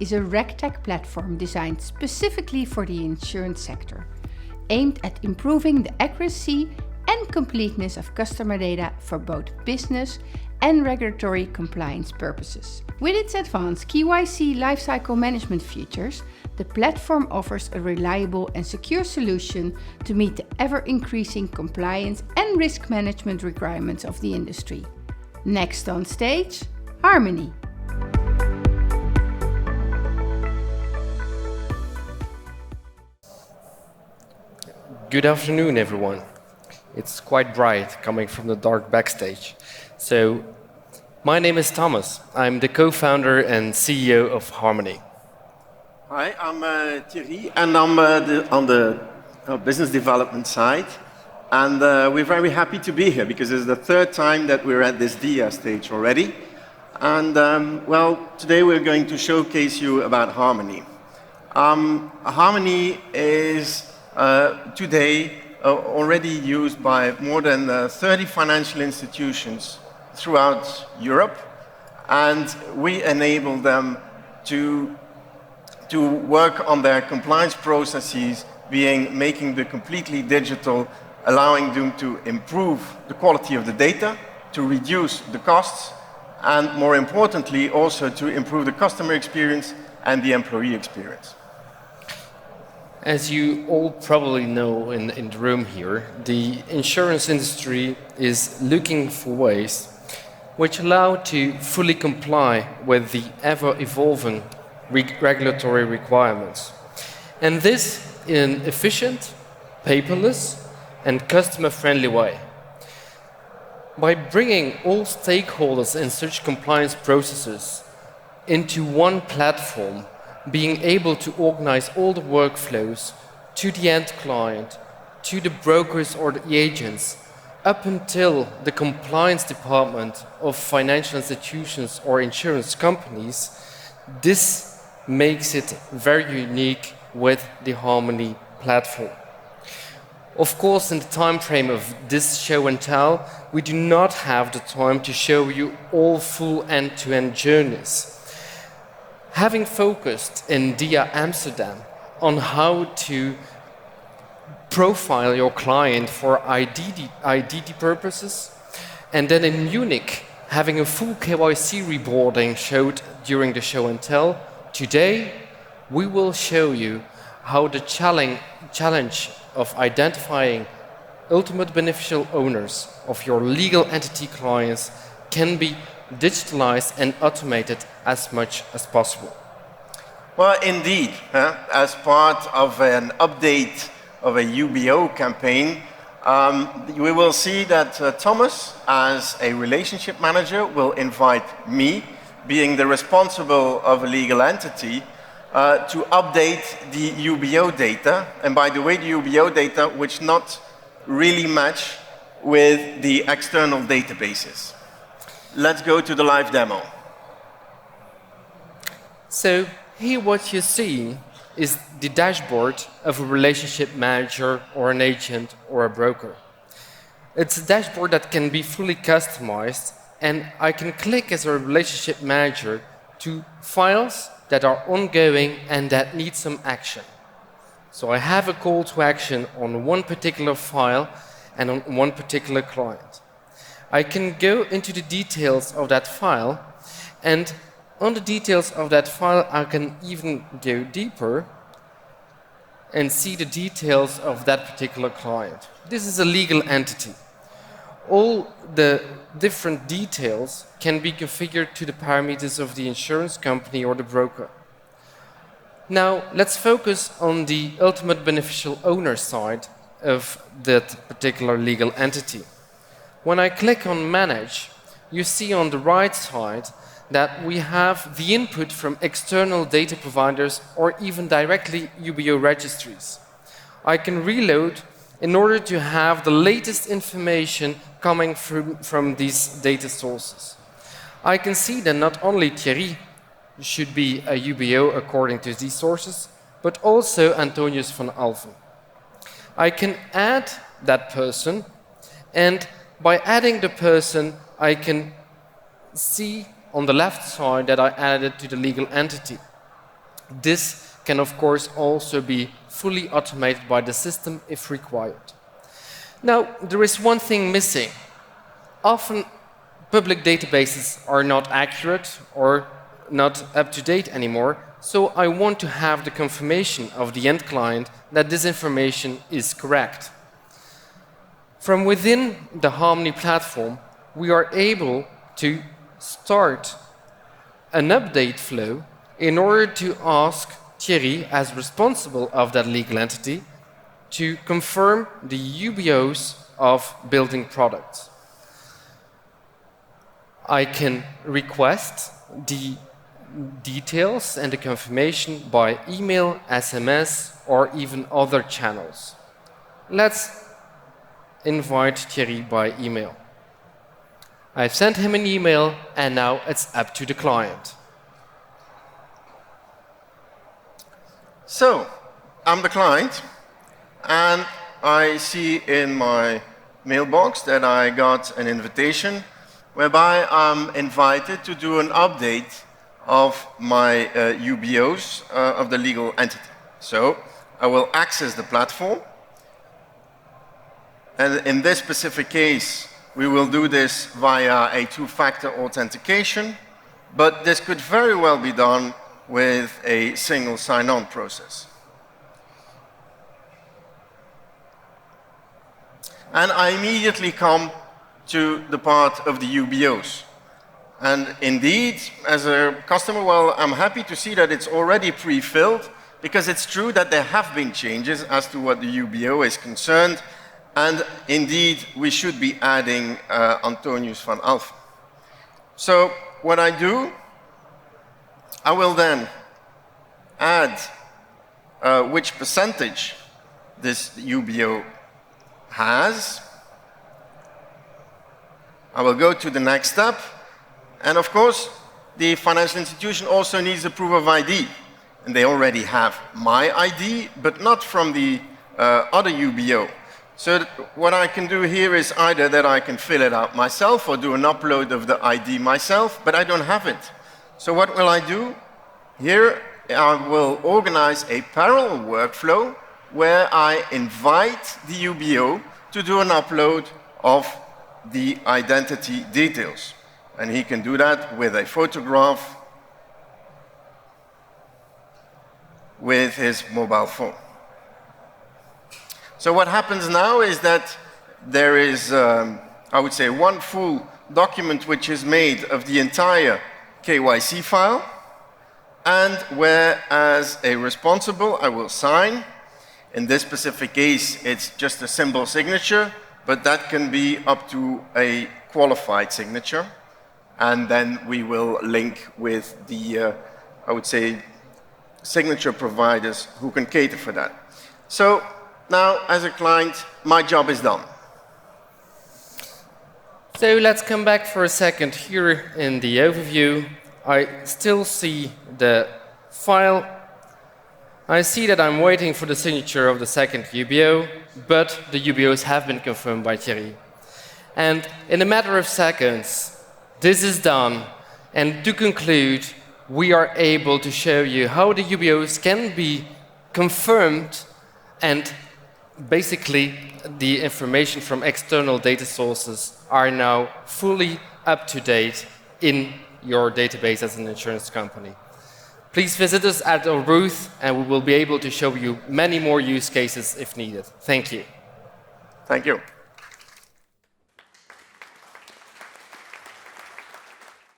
is a RegTech platform designed specifically for the insurance sector, aimed at improving the accuracy and completeness of customer data for both business and regulatory compliance purposes. With its advanced KYC lifecycle management features, the platform offers a reliable and secure solution to meet the ever-increasing compliance and risk management requirements of the industry. Next on stage, Harmoney. Good afternoon, everyone. It's quite bright coming from the dark backstage. So, my name is Thomas. I'm the co-founder and CEO of Harmoney. Hi, I'm Thierry, and I'm on the business development side. And we're very happy to be here because it's the third time that we're at this DIA stage already. And well, today we're going to showcase you about Harmoney. Harmoney is today already used by more than 30 financial institutions throughout Europe, and we enable them to work on their compliance processes, making them completely digital, allowing them to improve the quality of the data, to reduce the costs, and more importantly, also to improve the customer experience and the employee experience. As you all probably know in the room here, the insurance industry is looking for ways which allow to fully comply with the ever-evolving regulatory requirements. And this in an efficient, paperless, and customer-friendly way. By bringing all stakeholders in such compliance processes into one platform, being able to organize all the workflows to the end client, to the brokers or the agents, up until the compliance department of financial institutions or insurance companies, this makes it very unique with the Harmoney platform. Of course, in the time frame of this show and tell, we do not have the time to show you all full end-to-end journeys. Having focused in DIA Amsterdam on how to profile your client for identity purposes, and then in Munich having a full KYC reporting showed during the show and tell, today we will show you how the challenge of identifying ultimate beneficial owners of your legal entity clients can be digitalized and automated as much as possible. Well, indeed, as part of an update of a UBO campaign, we will see that Thomas, as a relationship manager, will invite me, being the responsible of a legal entity, to update the UBO data. And by the way, the UBO data which not really match with the external databases. Let's go to the live demo. So here what you see is the dashboard of a relationship manager or an agent or a broker. It's a dashboard that can be fully customized, and I can click as a relationship manager to files that are ongoing and that need some action. So I have a call to action on one particular file and on one particular client. I can go into the details of that file, and on the details of that file I can even go deeper and see the details of that particular client. This is a legal entity. All the different details can be configured to the parameters of the insurance company or the broker. Now let's focus on the ultimate beneficial owner side of that particular legal entity. When I click on Manage, you see on the right side that we have the input from external data providers or even directly UBO registries. I can reload in order to have the latest information coming from these data sources. I can see that not only Thierry should be a UBO according to these sources, but also Antonius van Alphen. I can add that person, and by adding the person, I can see on the left side that I added to the legal entity. This can, of course, also be fully automated by the system if required. Now, there is one thing missing. Often, public databases are not accurate or not up to date anymore, so I want to have the confirmation of the end client that this information is correct. From within the Harmoney platform, we are able to start an update flow in order to ask Thierry, as responsible of that legal entity, to confirm the UBOs of building products. I can request the details and the confirmation by email, SMS, or even other channels. Let's invite Thierry by email. I've sent him an email, and now it's up to the client. So, I'm the client, and I see in my mailbox that I got an invitation whereby I'm invited to do an update of my UBOs of the legal entity. So, I will access the platform, and in this specific case, we will do this via a two-factor authentication, but this could very well be done with a single sign-on process. And I immediately come to the part of the UBOs. And indeed, as a customer, well, I'm happy to see that it's already pre-filled, because it's true that there have been changes as to what the UBO is concerned, and indeed, we should be adding Antonius van Alphen. So what I do, I will then add which percentage this UBO has. I will go to the next step. And of course, the financial institution also needs a proof of ID. And they already have my ID, but not from the other UBO. So what I can do here is either that I can fill it out myself or do an upload of the ID myself, but I don't have it. So what will I do? Here I will organize a parallel workflow where I invite the UBO to do an upload of the identity details. And he can do that with a photograph with his mobile phone. So what happens now is that there is, I would say, one full document which is made of the entire KYC file, and where, as a responsible, I will sign. In this specific case, it's just a simple signature, but that can be up to a qualified signature. And then we will link with the, I would say, signature providers who can cater for that. So now, as a client, my job is done. So let's come back for a second. Here in the overview, I still see the file. I see that I'm waiting for the signature of the second UBO, but the UBOs have been confirmed by Thierry. And in a matter of seconds, this is done. And to conclude, we are able to show you how the UBOs can be confirmed, and basically the information from external data sources are now fully up to date in your database as an insurance company. Please visit us at our booth, and we will be able to show you many more use cases if needed. Thank you. Thank you.